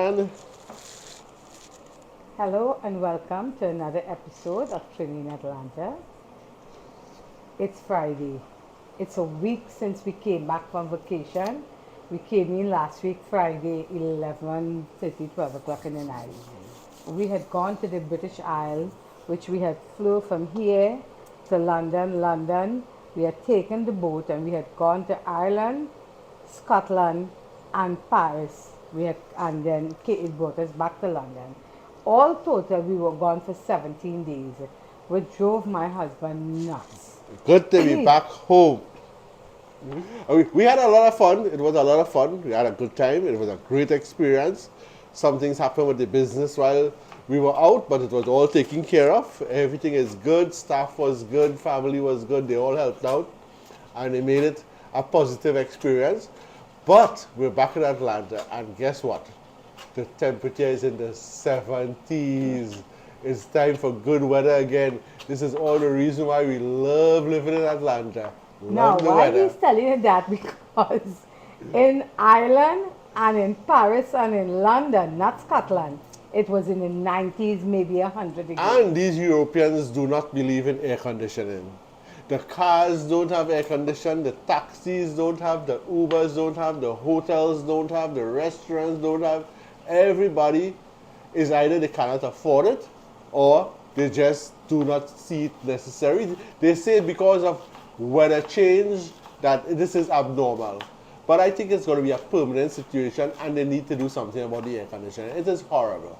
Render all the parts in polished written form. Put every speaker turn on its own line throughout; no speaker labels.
and
Hello and welcome to another episode of Trini in Atlanta. It's Friday. It's a week since we came back from vacation. We came in last week, Friday, 11:30, 12 o'clock in the night. We had gone to the British Isles, which we had flew from here to London. We had taken the boat and we had gone to Ireland, Scotland, and Paris. And then it brought us back to London. All total, we were gone for 17 days, which drove my husband nuts.
good to be back home. We had a lot of fun. It was a lot of fun. We had a good time. It was a great experience. Some things happened with the business while we were out, but it was all taken care of. Everything is good. Staff was good. Family was good. They all helped out, and they made it a positive experience. But we're back in Atlanta, and guess what? The temperature is in the 70s. It's time for good weather again. This is all the reason why we love living in Atlanta.
Now,
Love the
why
weather.
he's telling you that? Because in Ireland and in Paris and in London, not Scotland, it was in the 90s, maybe 100 degrees.
And these Europeans do not believe in air conditioning. The cars don't have air conditioning, the taxis don't have, the Ubers don't have, the hotels don't have, the restaurants don't have. Everybody is either they cannot afford it or they just do not see it necessary. They say because of weather change that this is abnormal. But I think it's going to be a permanent situation and they need to do something about the air conditioning. It is horrible.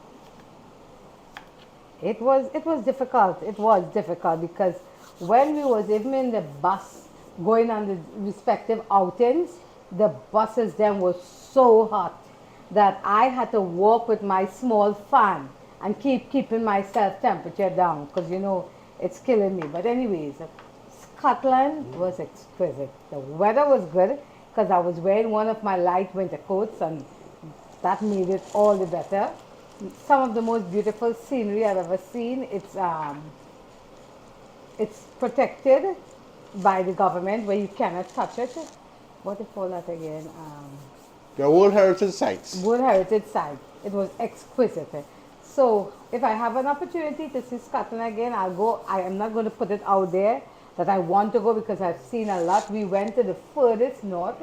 It was difficult. It was difficult because when we was even in the bus going on the respective outings, the buses then were so hot that I had to walk with my small fan and keeping myself temperature down because it's killing me. But anyways, Scotland was exquisite. The weather was good because I was wearing one of my light winter coats and that made it all the better. Some of the most beautiful scenery I've ever seen. It's protected by the government where you cannot touch it. What do you call that again?
The World Heritage Sites.
World Heritage Site. It was exquisite. So if I have an opportunity to see Scotland again, I'll go. I am not going to put it out there that I want to go because I've seen a lot. We went to the furthest north.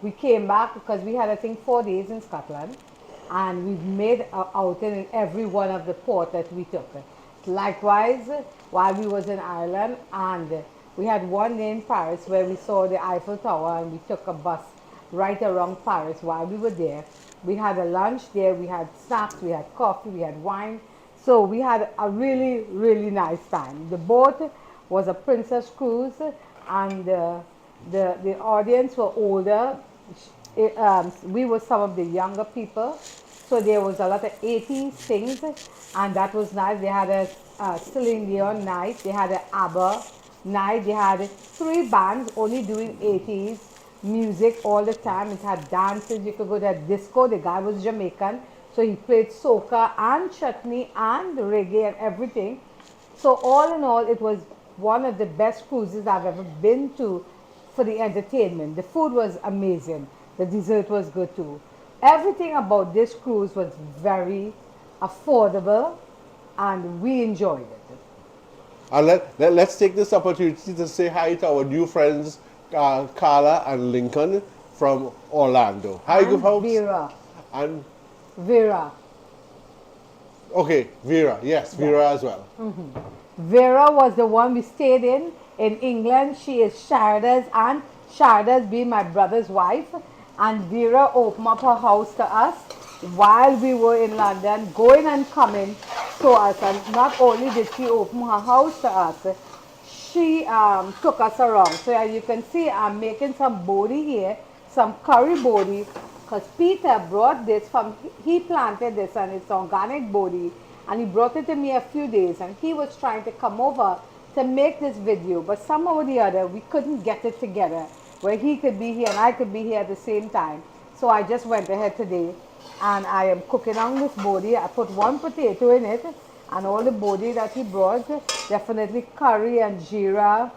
We came back because we had, I think, 4 days in Scotland. And we've made an outing in every one of the port that we took. Likewise, while we was in Ireland, and we had one day in Paris where we saw the Eiffel Tower and we took a bus right around Paris while we were there. We had a lunch there, we had snacks, we had coffee, we had wine. So we had a really, really nice time. The boat was a Princess Cruise and the audience were older. We were some of the younger people. So there was a lot of 80s things, and that was nice. They had a Celine Dion night, they had an ABBA night, they had three bands only doing 80s music all the time. It had dances, you could go to a disco. The guy was Jamaican, so he played soca and chutney and reggae and everything. So all in all, it was one of the best cruises I've ever been to for the entertainment. The food was amazing. The dessert was good too. Everything about this cruise was very affordable and we enjoyed it.
And let's take this opportunity to say hi to our new friends, Carla and Lincoln from Orlando. Hi, good
And
folks. And
Vera.
okay, Vera. Yes,
Yeah.
Vera as well.
Vera was the one we stayed in England. She is Sharda's aunt. Sharda's being my brother's wife. And Vera opened up her house to us while we were in London, going and coming to us. And not only did she open her house to us, she took us around. So as you can see, I'm making some bodi here, some curry bodi, because Peter brought this from, he planted this and it's organic bodi, and he brought it to me a few days, and he was trying to come over to make this video, but somehow or the other, we couldn't get it together, where he could be here and I could be here at the same time. So I just went ahead today, and I am cooking on this bodi. I put one potato in it, and all the bodi that he brought, definitely curry and jeera,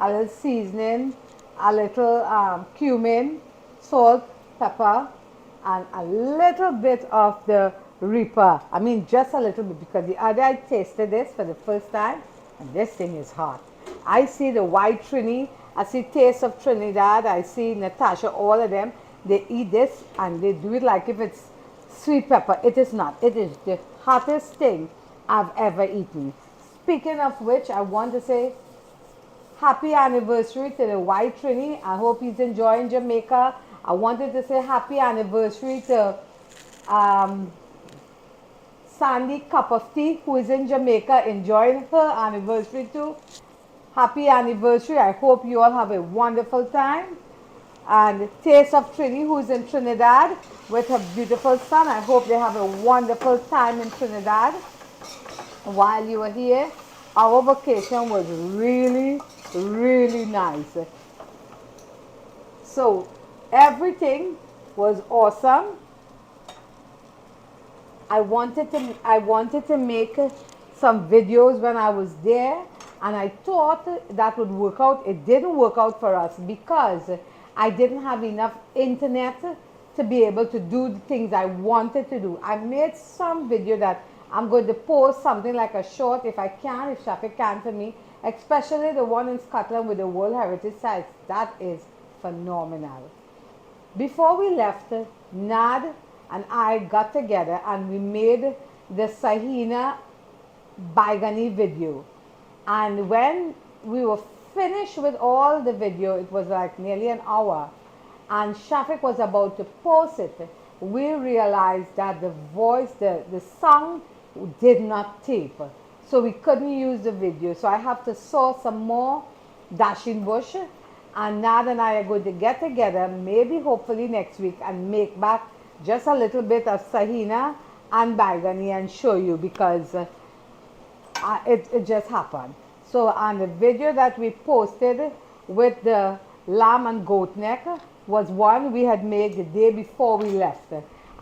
a little seasoning, a little cumin, salt, pepper, and a little bit of the reaper. I mean, just a little bit, because the other I tasted this for the first time, and this thing is hot. I see the white Trini, I see Taste of Trinidad, I see Natasha, all of them. They eat this and they do it like if it's sweet pepper. It is not. It is the hottest thing I've ever eaten. Speaking of which, I want to say happy anniversary to the white Trini. I hope he's enjoying Jamaica. I wanted to say happy anniversary to um, Sandy Cup of Tea, who is in Jamaica enjoying her anniversary too. Happy anniversary. I hope you all have a wonderful time. And Taste of Trini, who is in Trinidad with her beautiful son. I hope they have a wonderful time in Trinidad while you were here. Our vacation was really, really nice. So everything was awesome. I wanted to make some videos when I was there, and I thought that would work out. It didn't work out for us because I didn't have enough internet to be able to do the things I wanted to do. I made some video that I'm going to post, something like a short if I can, if Shafi can for me, especially the one in Scotland with the World Heritage Sites. That is phenomenal. Before we left, Nad and I got together and we made the Sahina Baigani video. And when we were finished with all the video, it was like nearly an hour, and Shafiq was about to post it, we realized that the song did not tape. So we couldn't use the video. So I have to source some more dashing bush, and Nad and I are going to get together, maybe hopefully next week, and make back just a little bit of Sahina and Baigani and show you, because it just happened. So on the video that we posted with the lamb and goat neck was one we had made the day before we left.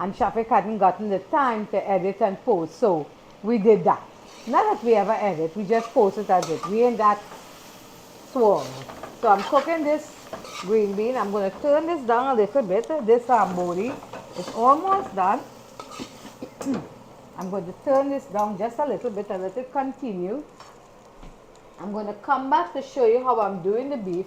And Shafiq hadn't gotten the time to edit and post, so we did that. Not that we ever edit, we just posted as it. We ain't that swarm. So I'm cooking this green bean. I'm going to turn this down a little bit. This bodi is almost done. I'm going to turn this down just a little bit and let it continue. I'm going to come back to show you how I'm doing the beef.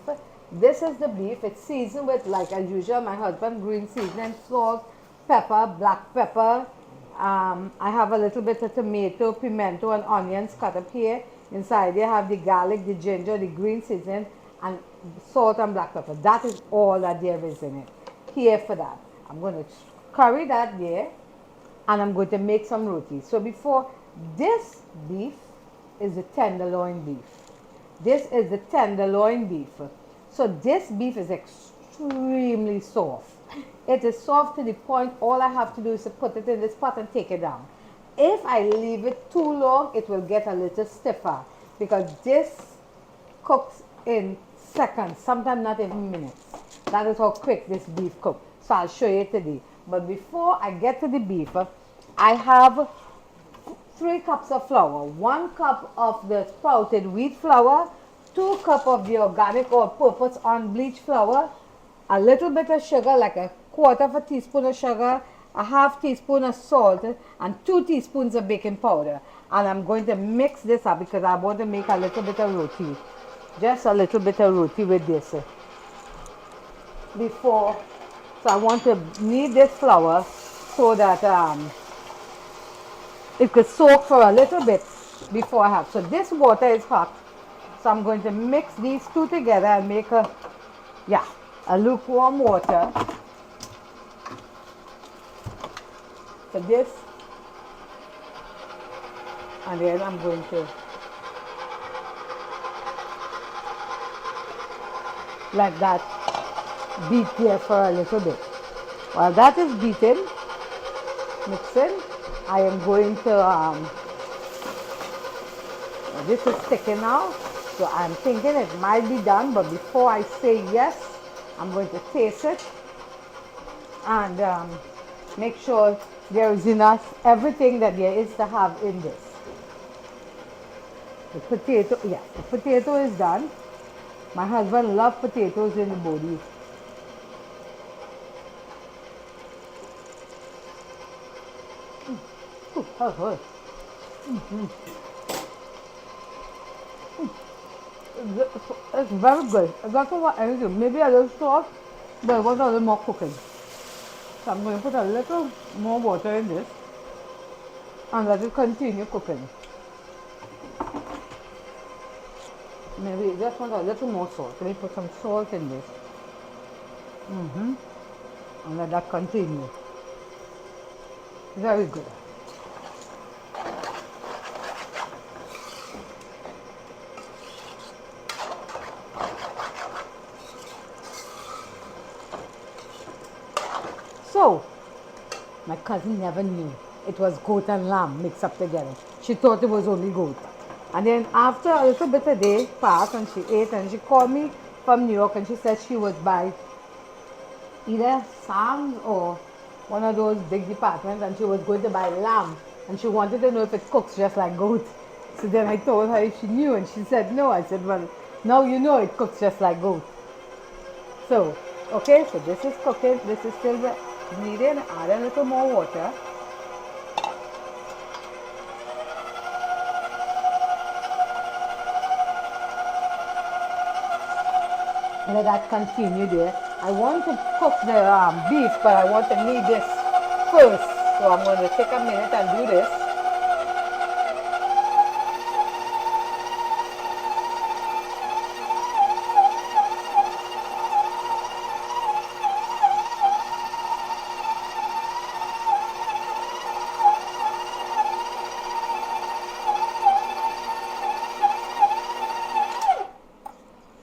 This is the beef. It's seasoned with, like as usual, my husband green seasoning, salt, pepper, black pepper. I have a little bit of tomato, pimento, and onions cut up here. Inside there I have the garlic, the ginger, the green seasoning, and salt and black pepper. That is all that there is in it. Here for that. I'm going to curry that there, and I'm going to make some roti. So before, this beef is the tenderloin beef. This is the tenderloin beef. So this beef is extremely soft. It is soft to the point all I have to do is to put it in this pot and take it down. If I leave it too long, it will get a little stiffer, because this cooks in seconds, sometimes not even minutes. That is how quick this beef cooks. So I'll show you today. But before I get to the beef, I have 3 cups of flour, 1 cup of the sprouted wheat flour, 2 cups of the organic or purpose unbleached flour, a little bit of sugar, like a quarter of a teaspoon of sugar, a half teaspoon of salt, and 2 teaspoons of baking powder. And I'm going to mix this up because I want to make a little bit of roti. Just a little bit of roti with this. Before, so I want to knead this flour so that it could soak for a little bit before I have. So this water is hot. So I'm going to mix these two together and make a lukewarm water. For this, and then I'm going to let that beat there for a little bit. While that is beaten, mixing, I am going to, this is sticking now, so I'm thinking it might be done, but before I say yes, I'm going to taste it and make sure there is enough, everything that there is to have in this. The potato, yes, the potato is done. My husband loves potatoes in the bodi. Oh, oh. It's very good. It doesn't want anything. Maybe a little salt, but it wants a little more cooking. So I'm going to put a little more water in this and let it continue cooking. Maybe it just wants a little more salt. Let me put some salt in this. And let that continue. Very good. So, my cousin never knew it was goat and lamb mixed up together. She thought it was only goat. And then after a little bit of day passed and she ate and she called me from New York and she said she was by either Sam's or one of those big departments and she was going to buy lamb and she wanted to know if it cooks just like goat. So then I told her if she knew and she said no. I said, well, now you know it cooks just like goat. So, okay, so this is cooking. This is still needed. Add a little more water. Let that continue there. I want to cook the beef, but I want to knead this first. So I'm going to take a minute and do this.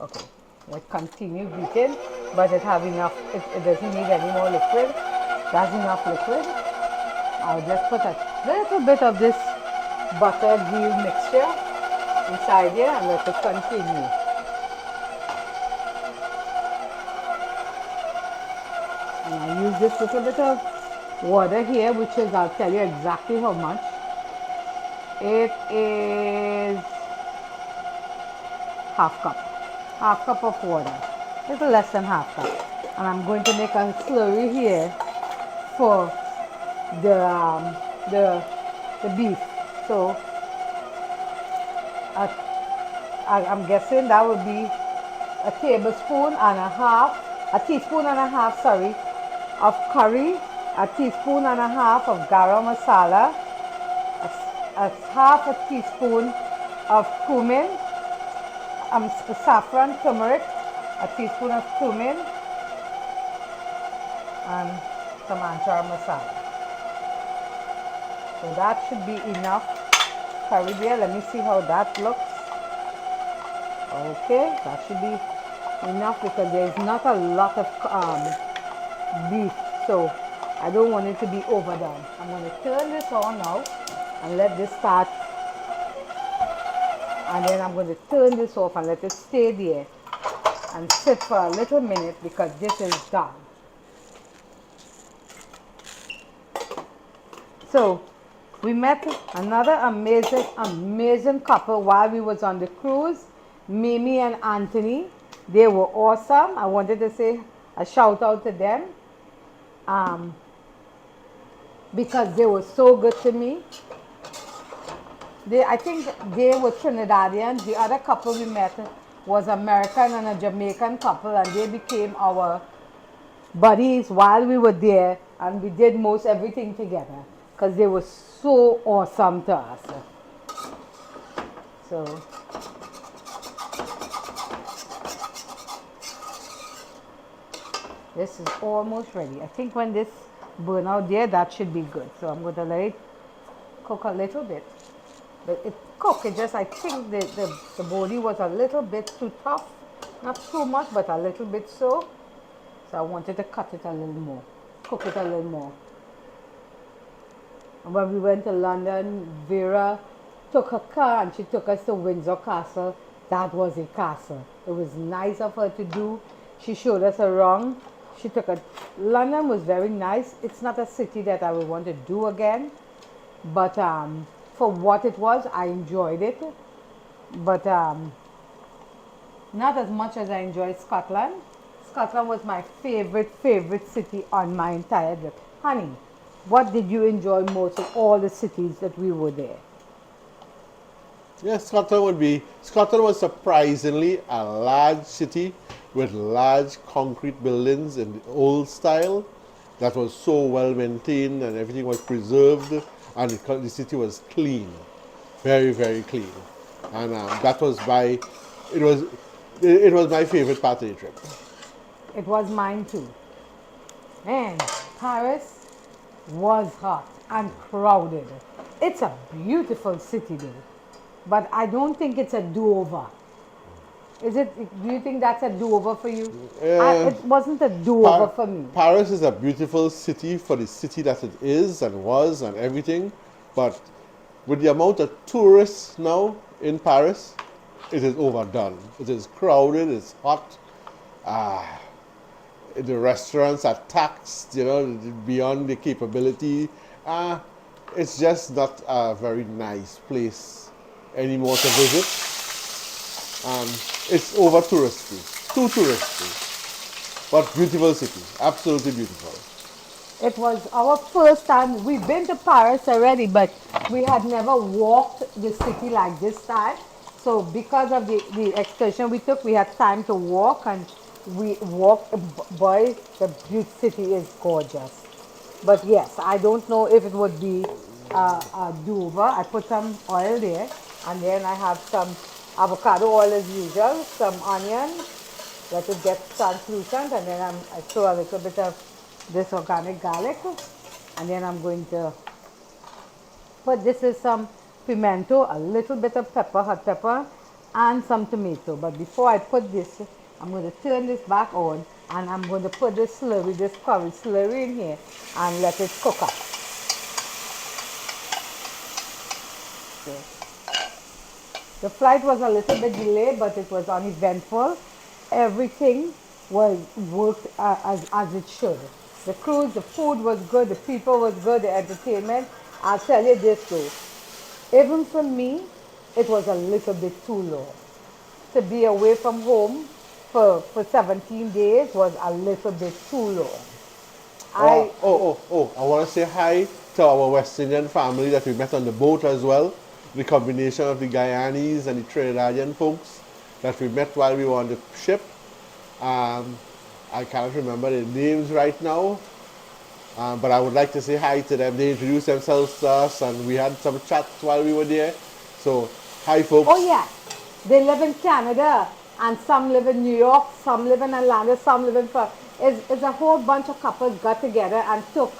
Okay, let's continue beating, but it have enough. It doesn't need any more liquid. That's enough liquid. I'll just put a little bit of this butter ghee mixture inside here and let it continue. And I use this little bit of water here, which is, I'll tell you exactly how much. It is half cup of water, a little less than half cup. And I'm going to make a slurry here for the beef. So I'm guessing that would be a tablespoon and a half, a teaspoon and a half, sorry, of curry, a teaspoon and a half of garam masala, a half a teaspoon of cumin, saffron, turmeric, a teaspoon of cumin, and some anchar masala. So that should be enough curry there. Let me see how that looks. Okay, that should be enough because there is not a lot of beef, so I don't want it to be overdone. I'm going to turn this on now and let this start, and then I'm going to turn this off and let it stay there and sit for a little minute because this is done. So we met another amazing couple while we was on the cruise, Mimi and Anthony. They were awesome. I wanted to say a shout out to them because they were so good to me. I think they were Trinidadians. The other couple we met was American and a Jamaican couple, and they became our buddies while we were there, and we did most everything together because they were so awesome to us. So this is almost ready. I think when this burn out there, that should be good. So I'm going to let it cook a little bit. But it cooked, it just, I think the bodi was a little bit too tough. Not too much, but a little bit so. So I wanted to cut it a little more, cook it a little more. And when we went to London, Vera took her car and she took us to Windsor Castle. That was a castle. It was nice of her to do. She showed us around. London was very nice. It's not a city that I would want to do again. But for what it was, I enjoyed it. But not as much as I enjoyed Scotland. Scotland was my favorite city on my entire trip. Honey, What did you enjoy most of all the cities that we were there?
Yes, Scotland was surprisingly a large city with large concrete buildings in the old style that was so well maintained and everything was preserved and the city was clean, very very clean, and that was my it was it was my favorite part of the trip.
It was mine too. Man, Paris was hot and crowded. It's a beautiful city though, but I don't think it's a do-over. Is it? Do you think that's a do-over for you?
Uh,
It wasn't a do-over for me.
Paris is a beautiful city for the city that it is and was and everything, but with the amount of tourists now in Paris, it is overdone. It is crowded, it's hot, the restaurants are taxed, beyond the capability. It's just not a very nice place anymore to visit. Um, it's over touristy, too touristy, but beautiful city, absolutely beautiful.
It was our first time. We've been to Paris already, but we had never walked the city like this time. So because of the excursion we took, we had time to walk and we walked. Boy, the city is gorgeous. But yes, I don't know if it would be a do-over. I put some oil there and then I have some avocado oil as usual, some onion, let it get translucent, and then I throw a little bit of this organic garlic, and then I'm going to put this is some pimento, a little bit of pepper, hot pepper, and some tomato. But before I put this, I'm going to turn this back on, and I'm going to put this slurry, this curry slurry in here, and let it cook up. So, the flight was a little bit delayed, but it was uneventful. Everything was worked as it should. The cruise, the food was good, the people was good, the entertainment. I'll tell you this though, even for me, it was a little bit too long. To be away from home for 17 days was a little bit too long. I
I want to say hi to our West Indian family that we met on the boat as well. The combination of the Guyanese and the Trinidadian folks that we met while we were on the ship. Um, I can't remember their names right now, but I would like to say hi to them. They introduced themselves to us and we had some chats while we were there. So, hi
Oh
folks.
yeah, they live in Canada, and some live in New York, some live in Atlanta, some live in France. It's a whole bunch of couples got together and took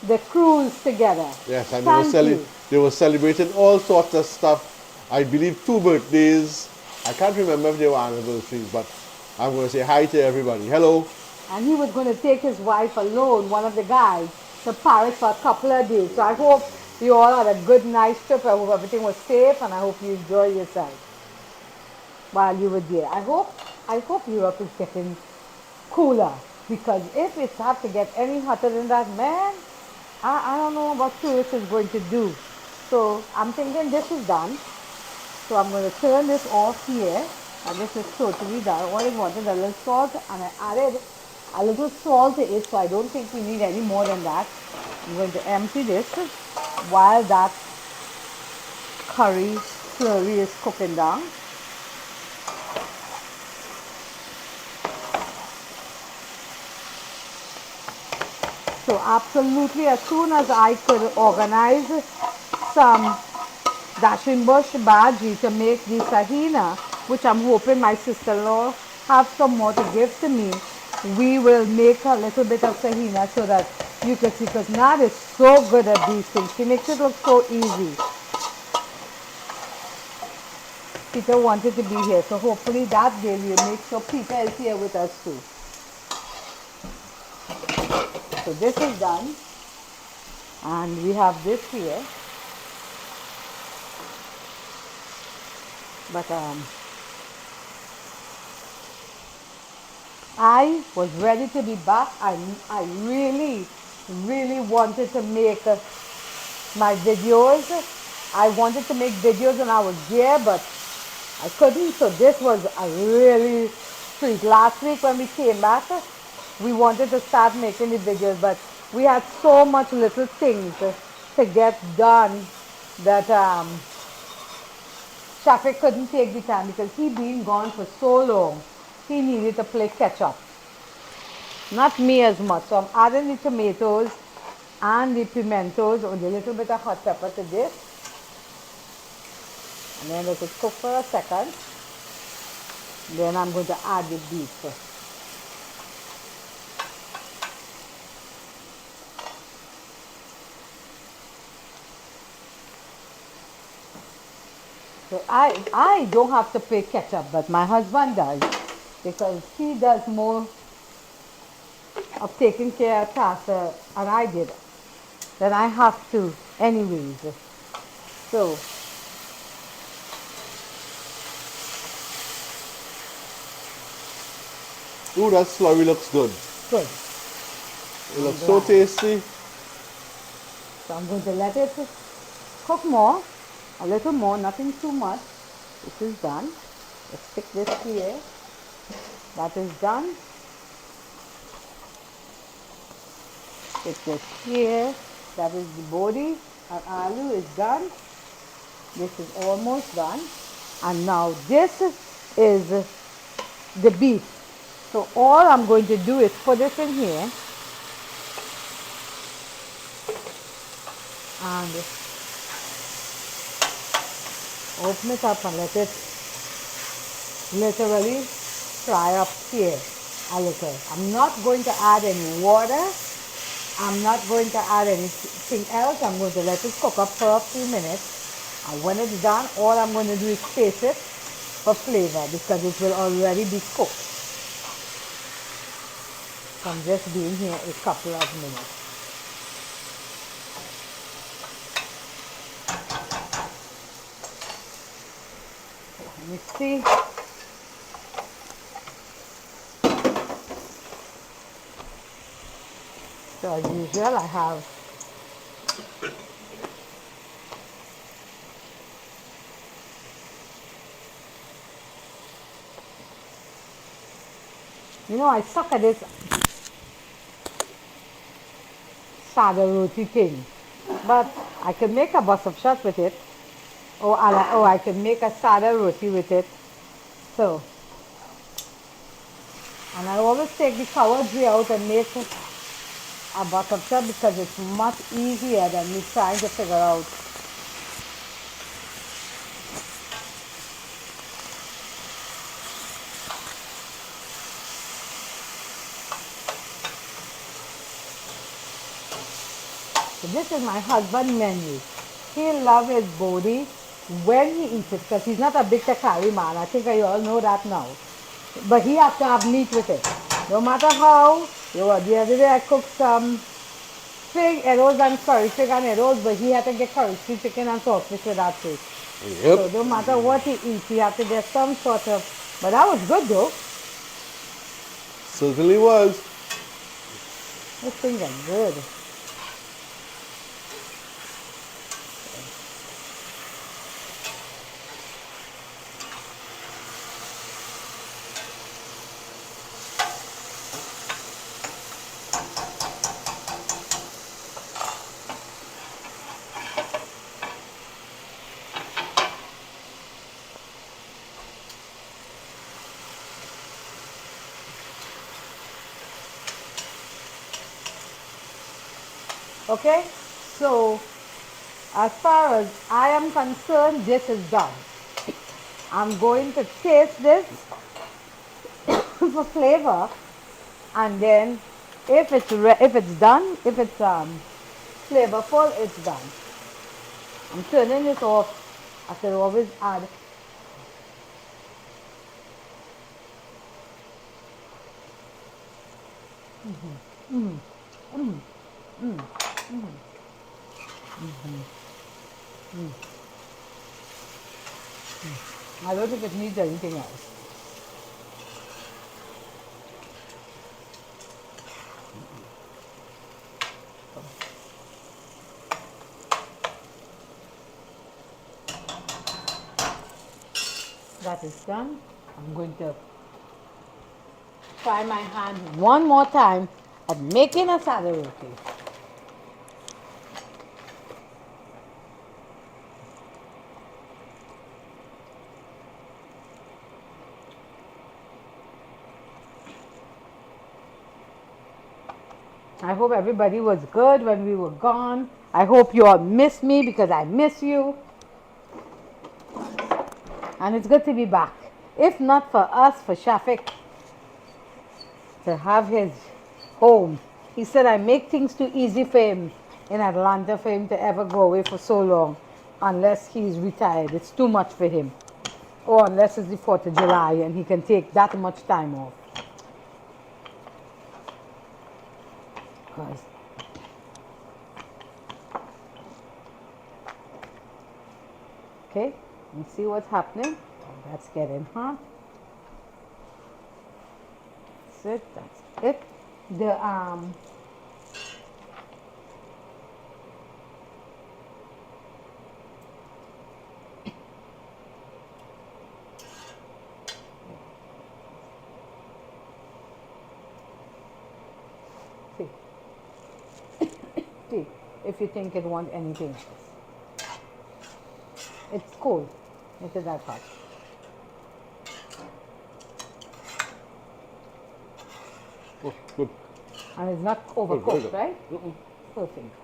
the cruise together.
Yes, and
Thank you.
they were celebrating all sorts of stuff. I believe two birthdays. I can't remember if they were anniversaries, but I'm going to say hi to everybody. Hello.
And he was going to take his wife alone, one of the guys, to Paris for a couple of days. So I hope you all had a good, nice trip. I hope everything was safe, and I hope you enjoy yourself while you were there. I hope Europe is getting cooler, because if it have to get any hotter than that, man, I don't know what tourists is going to do. So I'm thinking this is done. So I'm going to turn this off here, and this is totally done. All I wanted a little salt, and I added a little salt to it, so I don't think we need any more than that. I'm going to empty this while that curry slurry is cooking down. So absolutely, as soon as I could organize some dashing bush bhaji to make the sahina, which I'm hoping my sister-in-law have some more to give to me, we will make a little bit of sahina so that you can see, because Nad is so good at these things. She makes it look so easy. Peter wanted to be here, so hopefully that day we'll make sure Peter is here with us too. So this is done, and we have this here. But I was ready to be back. I really, really wanted to make my videos. I wanted to make videos when I was there, but I couldn't. So this was a really treat. Last week when we came back, we wanted to start making the videos, but we had so much little things to get done that Shafik couldn't take the time because he been gone for so long. He needed to play catch up. Not me as much. So I'm adding the tomatoes and the pimentos with a little bit of hot pepper to this. And then let it cook for a second. Then I'm going to add the beef. So I don't have to pay ketchup, but my husband does because he does more of taking care of tasks and I did then I have to anyways. So
Ooh, that slurry looks good.
good.
It looks so tasty.
So I'm going to let it cook more, a little more, nothing too much. This is done. Let's stick this here. That is done. Stick this here. That is the bodi. Our aloo is done. This is almost done. And now this is the beef. So all I'm going to do is put this in here and open it up and let it literally fry up here a little. I'm not going to add any water. I'm not going to add anything else. I'm going to let it cook up for a few minutes. And when it's done, all I'm going to do is taste it for flavor because it will already be cooked. So I'm just being here a couple of minutes. Let me see. So as usual, I have I suck at this sada roti thing, but I can make a bus of shot with it, or I can make a sada roti with it. So, and I always take the cowardry out and make a bus of shot because it's much easier than me trying to figure out. So this is my husband's menu. He loves his bodi when he eats it because he's not a big takari man. I think you all know that now. But he has to have meat with it. No matter how, the other day I cooked some fig arrows and curry fig and arrows, but he had to get curry chicken and saltfish with that too.
Yep.
So no matter what he eats, he has to get some sort of, but that was good though.
Certainly was.
This thing is good. Okay, so as far as I am concerned, this is done. I'm going to taste this for flavor, and then if it's done, if it's flavorful, it's done. I'm turning this off. I can always add. I don't think it needs anything else. That is done. I'm going to try my hand one more time at making a sada roti. I hope everybody was good when we were gone. I hope you all miss me because I miss you. And it's good to be back. If not for us, for Shafiq to have his home. He said I make things too easy for him in Atlanta for him to ever go away for so long unless he's retired. It's too much for him. Or unless it's the 4th of July and he can take that much time off. 'Cause okay, you see what's happening? That's getting hot. That's it. That's it. The see, see if you think it want anything. It's cool. It is that hot.
Oh, good.
And it's not
Good, very
overcooked,
good.
right? Perfect.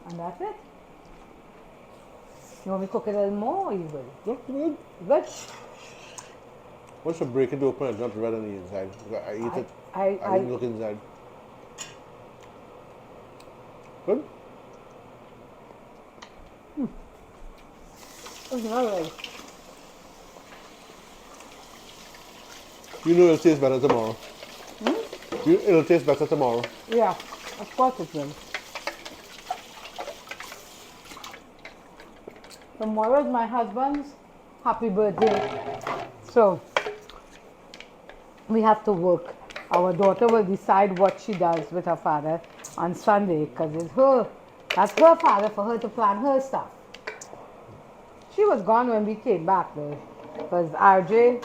And that's it. You want me to cook it a little more or you will?
No, good.
Good.
Once you break it open, it's not red on the inside. I eat it. I didn't look inside. Good.
It's not right.
You know it'll taste better tomorrow. It'll taste better tomorrow.
Yeah, of course it will. Tomorrow is my husband's happy birthday. So we have to work. Our daughter will decide what she does with her father on Sunday because it's her, that's her father for her to plan her stuff. She was gone when we came back though because RJ,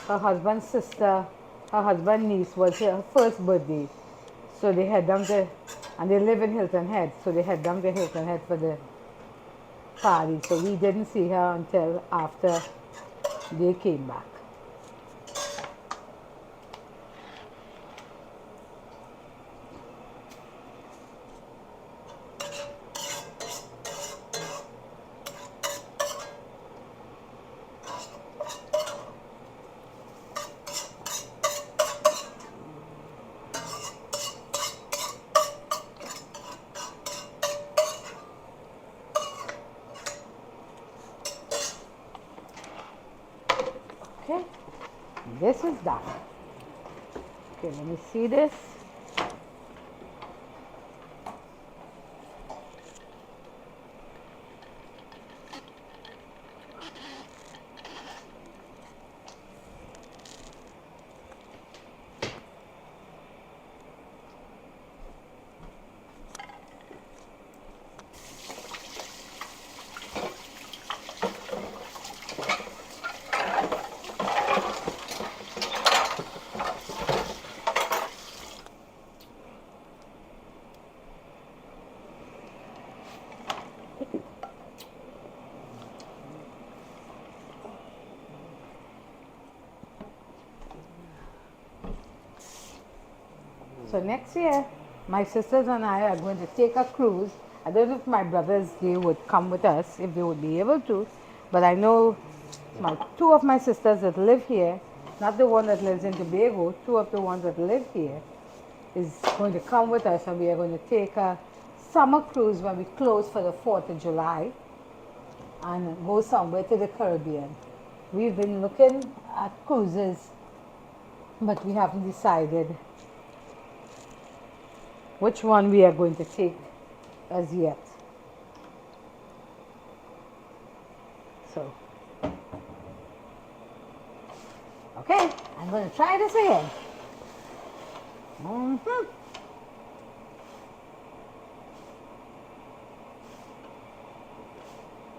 her husband's sister, her husband's niece was her first birthday. So they head down to, and they live in Hilton Head, so they head down to Hilton Head for the party. So we didn't see her until after they came back. Okay, this is done. Okay, let me see this. So next year, my sisters and I are going to take a cruise. I don't know if my brothers, they would come with us, if they would be able to. But I know two of my sisters that live here, not the one that lives in Tobago, two of the ones that live here, is going to come with us and we are going to take a summer cruise when we close for the 4th of July and go somewhere to the Caribbean. We've been looking at cruises, but we haven't decided which one we are going to take as yet. So, okay, I'm going to try this again.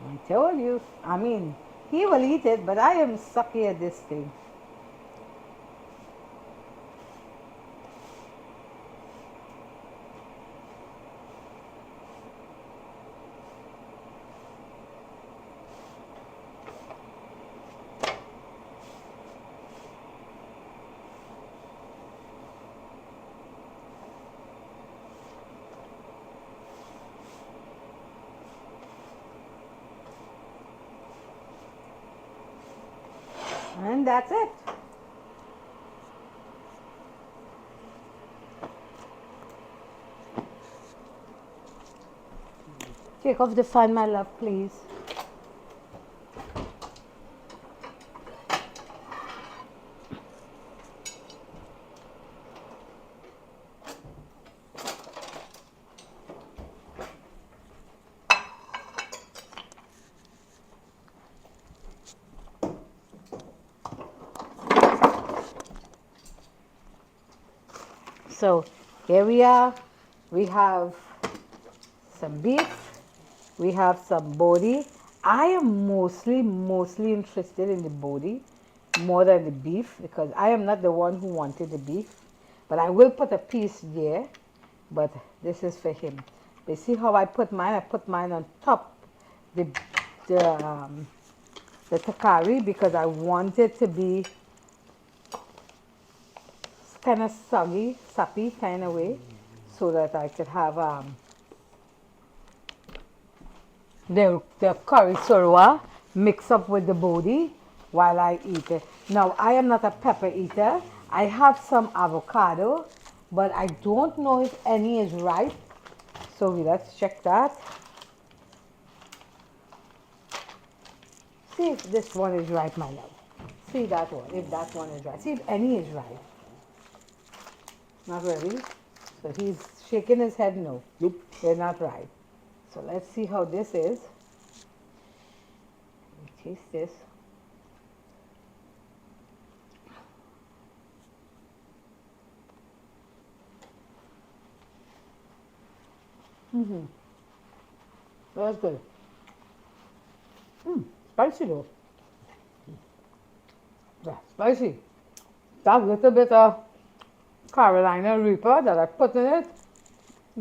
I told you, I mean, he will eat it, but I am sucky at this thing. And that's it. Take off the fan, my love, please. So here we are. We have some beef. We have some bodi. I am mostly interested in the bodi more than the beef because I am not the one who wanted the beef. But I will put a piece there. But this is for him. You see how I put mine? I put mine on top the the um, the takari because I want it to be kind of soggy, sappy kind of way, so that I could have the curry sorwa mix up with the bodi while I eat it. Now, I am not a pepper eater. I have some avocado, but I don't know if any is ripe. So let's check that. See if this one is ripe, my love. See that one, if that one is ripe. See if any is ripe. Not really. So he's shaking his head no.
Nope.
They're not ripe. So let's see how this is. Taste this. That's good. Spicy though. Yeah, spicy. That little bit of Carolina Reaper that I put in it,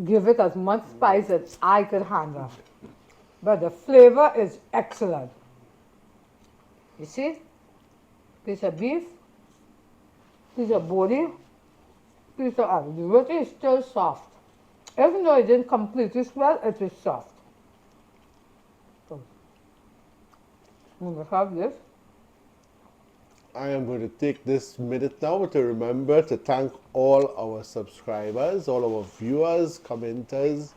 give it as much spice as I could handle. But the flavor is excellent. You see? Piece of beef, piece of body, piece of aloo. The roti is still soft. Even though it didn't completely swell, it is soft. So, I'm going to have this.
I am going to take this minute now to remember to thank all our subscribers, all our viewers, commenters,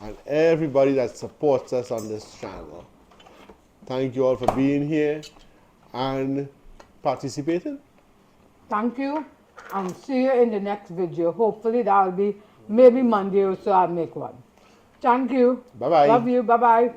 and everybody that supports us on this channel. Thank you all for being here and participating.
Thank you, and see you in the next video. Hopefully that'll be maybe Monday or so I'll make one. Thank you.
Bye-bye.
Love you. Bye-bye.